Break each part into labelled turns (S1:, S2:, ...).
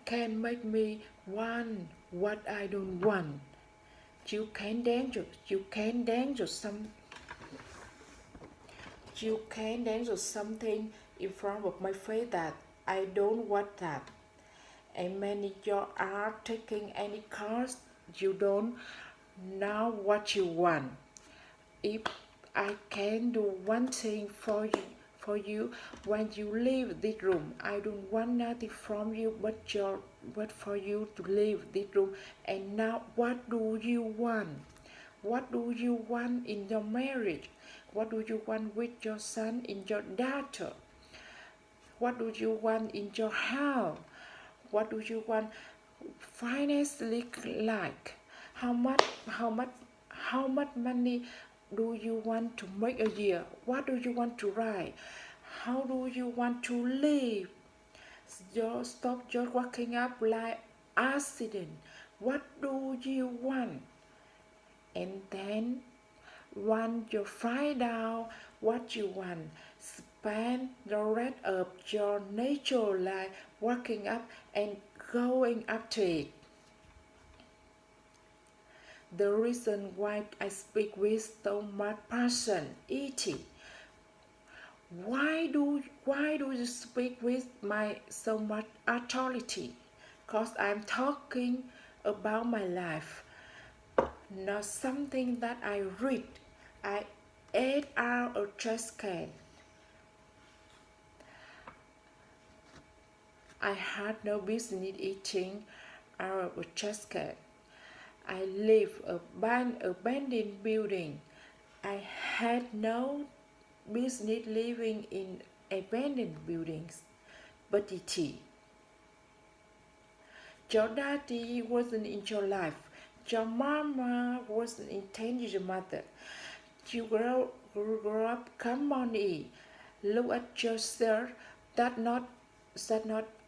S1: can make me want what I don't want. You can danger something in front of my face that I don't want that. And many you are taking any course you don't know what you want. If I can do one thing for you when you leave this room, I don't want nothing from you but for you to leave this room. And now, what do you want? What do you want in your marriage? What do you want with your son, in your daughter? What do you want in your house? What do you want financially like? How much money do you want to make a year? What do you want to write? How do you want to live? Stop just walking up like accident. What do you want? And then once you find out what you want, spend the rest of your natural life working up and going after it. The reason why I speak with so much passion is why do you speak with my so much authority? Because I'm talking about my life, not something that I read. I ate out a trash can. I had no business eating out of a trash can. I live in an abandoned building. I had no business living in abandoned buildings. But your daddy wasn't in your life. Your mama wasn't intended your mother. You grow up, come on in. Look at yourself. That's not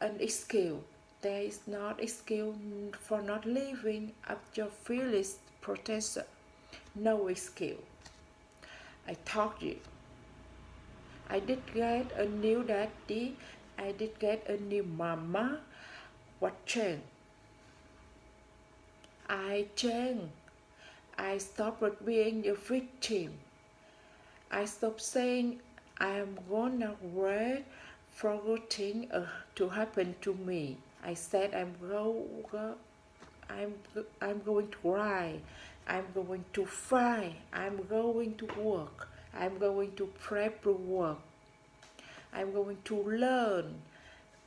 S1: an excuse. There is not excuse for not living up your fearless protector. No excuse. I told you. I did get a new daddy. I did get a new mama. What changed? I changed. I stopped being a victim. I stopped saying I'm gonna wait for good thing to happen to me. I said I'm going to write. I'm going to fight. I'm going to work. I'm going to prep to work. I'm going to learn.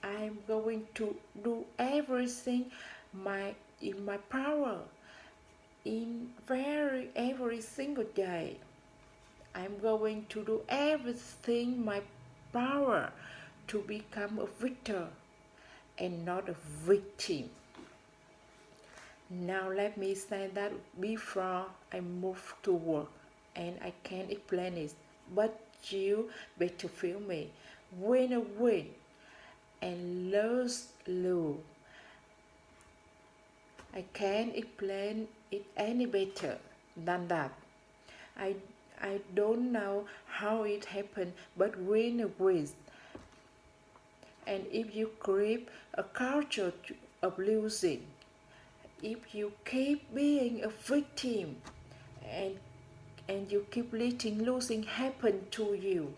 S1: I'm going to do everything in my power in every single day. I'm going to do everything in my power to become a victor and not a victim. Now let me say that before I move to work, and I can't explain it, but you better feel me. Win and lose. I can't explain it any better than that. I don't know how it happened, but win. And if you create a culture of losing, if you keep being a victim and you keep letting losing happen to you,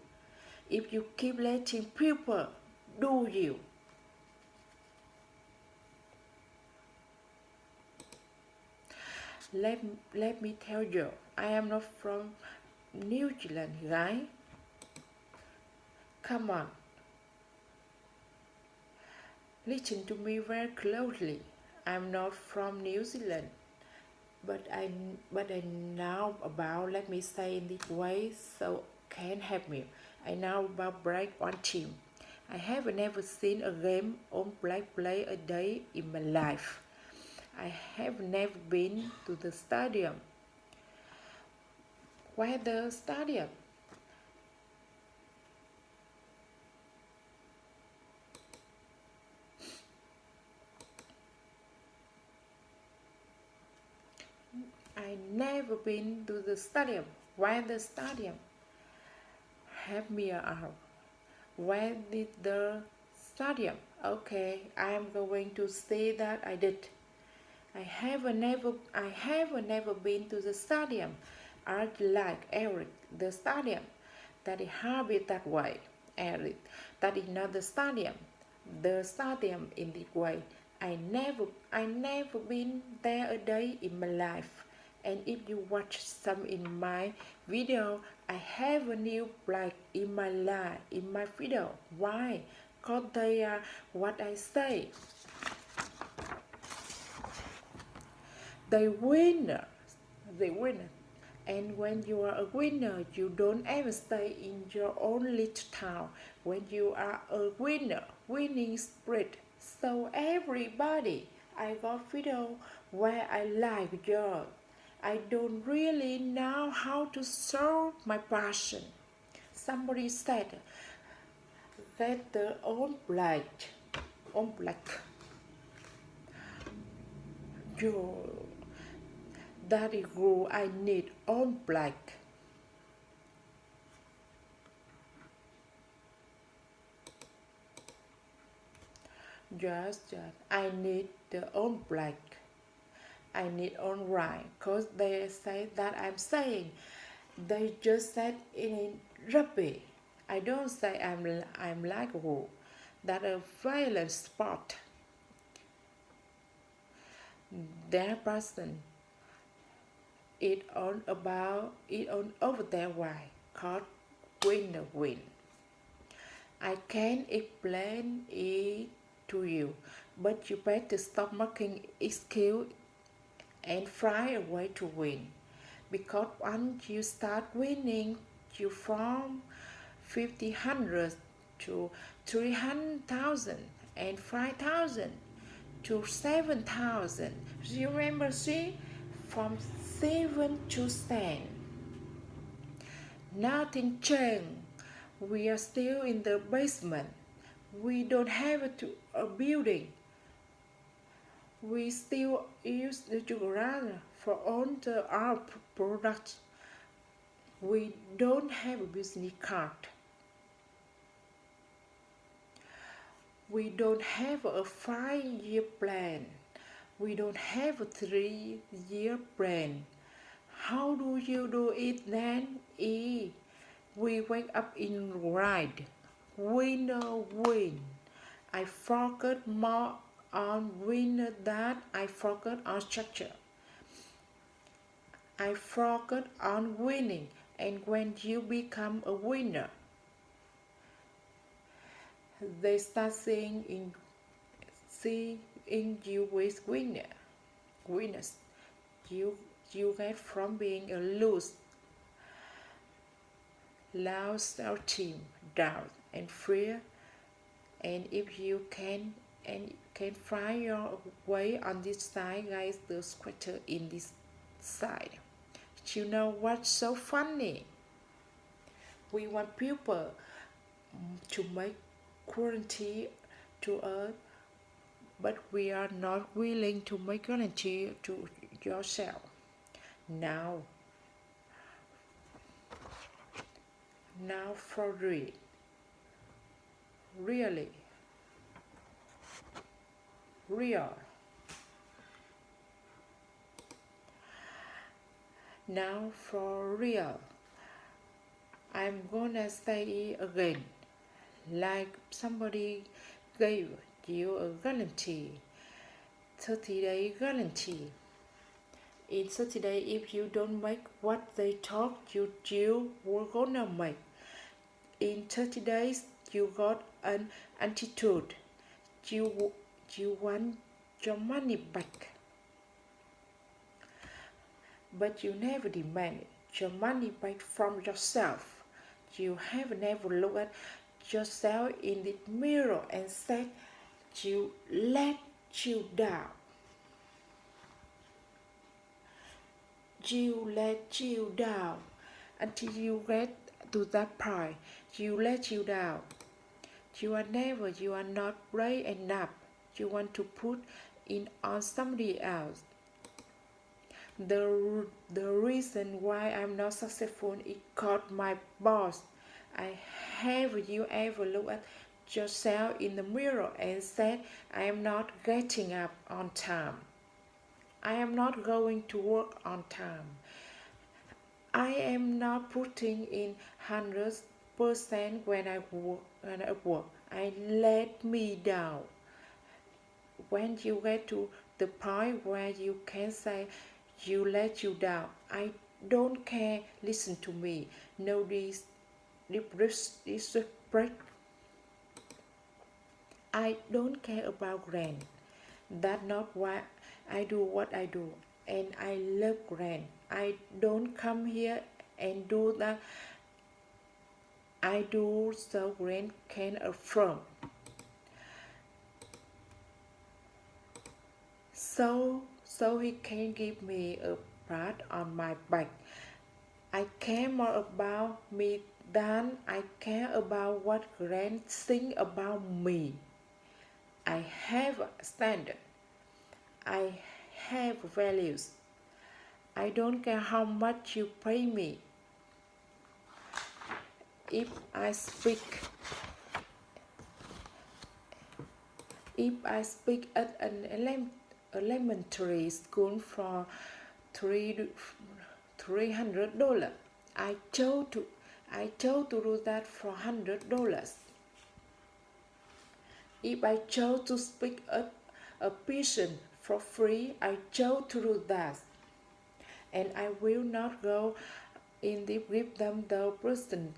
S1: if you keep letting people do you, let me tell you, I am not from New Zealand, guys. Come on, listen to me very closely. I'm not from New Zealand, but I know about, let me say in this way so can help me. I know about break one team. I have never seen a game on black play a day in my life. I have never been to the stadium. Where the stadium? I never been to the stadium. Where the stadium? Help me out. Where did the stadium? Okay, I am going to say that I did. I have never been to the stadium. I like Eric, the stadium. That is habit that way, Eric. That is not the stadium. The stadium in this way. I never been there a day in my life. And if you watch some in my video, I have a new black in my life in my video. Why? Cause they are what I say. They win. They win. And when you are a winner, you don't ever stay in your own little town. When you are a winner, winning spirit. So everybody, I got video where I like girl. I don't really know how to show my passion. Somebody said that the on black, you daddy girl, I need on black. Just I need the on black. I need on right, cause they say that I'm saying. They just said in rugby. I don't say I'm like who. That a violent spot. That person it on over there why called win the win. I can explain it to you, but you better stop making excuse and fly away to win. Because once you start winning, you from 50 hundred to 300,000 and 5,000 to 7,000. You remember, see, from 7 to 10. Nothing changed. We are still in the basement. We don't have a building. We still use the garage for all our products. We don't have a business card. We don't have a 5-year plan. We don't have a 3-year plan. How do you do it then? We wake up in right. Winner win. I forgot more on winner that I forgot on structure. I forgot on winning. And when you become a winner, they start seeing you with winners. You get from being a loud team, doubt and fear, and if you can find your way on this side, guys, the squatter in this side. You know what's so funny? We want people to make guarantee to us, but we are not willing to make guarantee to yourself. Now for real, really, real. Now for real, I'm gonna say it again. Like somebody gave you a guarantee, 30-day guarantee. In 30 days, if you don't make what they told you were gonna make, in 30 days you got an attitude. You want your money back, but you never demand your money back from yourself. You have never looked at yourself in the mirror and said you let you down. You let you down until you get to that point. You let you down. You are not brave enough. You want to put it on somebody else. The reason why I'm not successful is called my boss. Have you ever looked at yourself in the mirror and said, I am not getting up on time. I am not going to work on time. I am not putting in 100% when I work. I let me down. When you get to the point where you can say you let you down, I don't care, listen to me. No disrespect. I don't care about Grant. That's not why I do what I do. And I love Grant. I don't come here and do that. I do so Grant can affirm. So he can give me a pat on my back. I care more about me than I care about what Grant thinks about me. I have a standard. I have values. I don't care how much you pay me. If I speak at an elementary school for $300, I chose to do that for $100. If I chose to speak at a patient for free, I chose to do that. And I will not go in the give them the person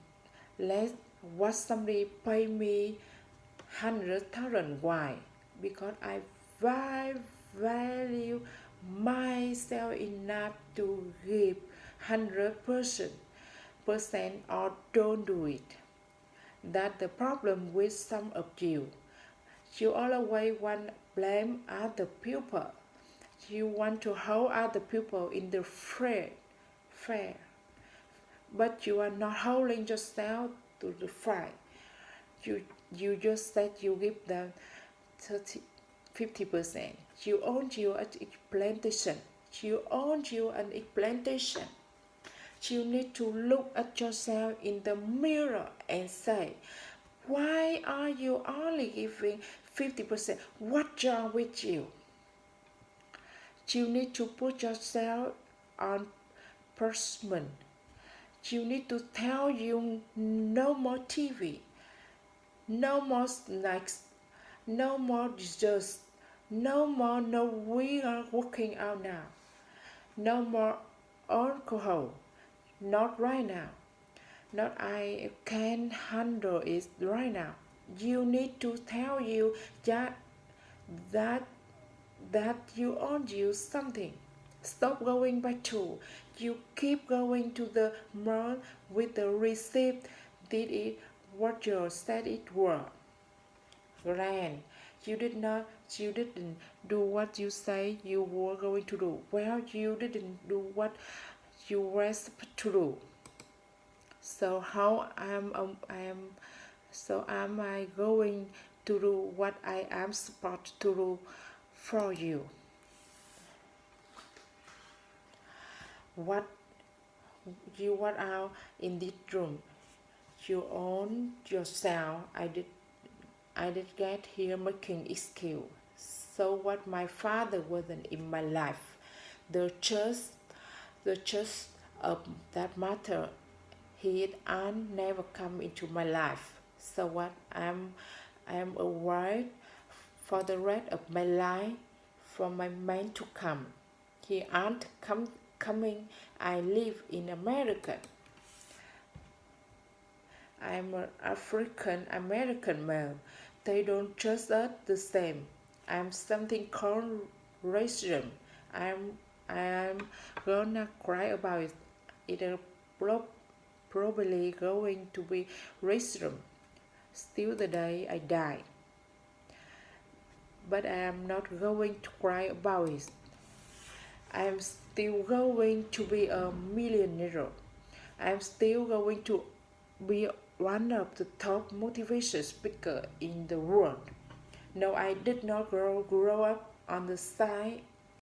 S1: less what somebody pay me 100,000. Why? Because I value myself enough to give 100% or don't do it. That's the problem with some of you. You always want to blame other people. You want to hold other people in the fair. But you are not holding yourself to the fire. You just said you give them 50%. You own your explantation. You own your explantation. You need to look at yourself in the mirror and say, why are you only giving 50%? What's wrong with you? You need to put yourself on punishment. You need to tell you no more TV, no more snacks, no more desserts, no, we are working out now. No more alcohol, not right now. Not I can handle it right now. You need to tell you that you own you something. Stop going back to. You keep going to the mall with the receipt. Did it what you said it were? Grant, you didn't do what you say you were going to do. Well, you didn't do what you were supposed to do. So how am I going to do what I am supposed to do for you? What you want out in this room? You own yourself. I did get here making excuse. So what? My father wasn't in my life. The church of that matter. His aunt never come into my life. So what? I am aware for the rest of my life for my man to come. He aunt coming. I live in America. I am an African American male. They don't trust us the same. I am something called racism. I am gonna cry about it. It's probably going to be racism still the day I die. But I am not going to cry about it. I am still going to be a millionaire. I am still going to be one of the top motivation speakers in the world. No, I did not grow up on the side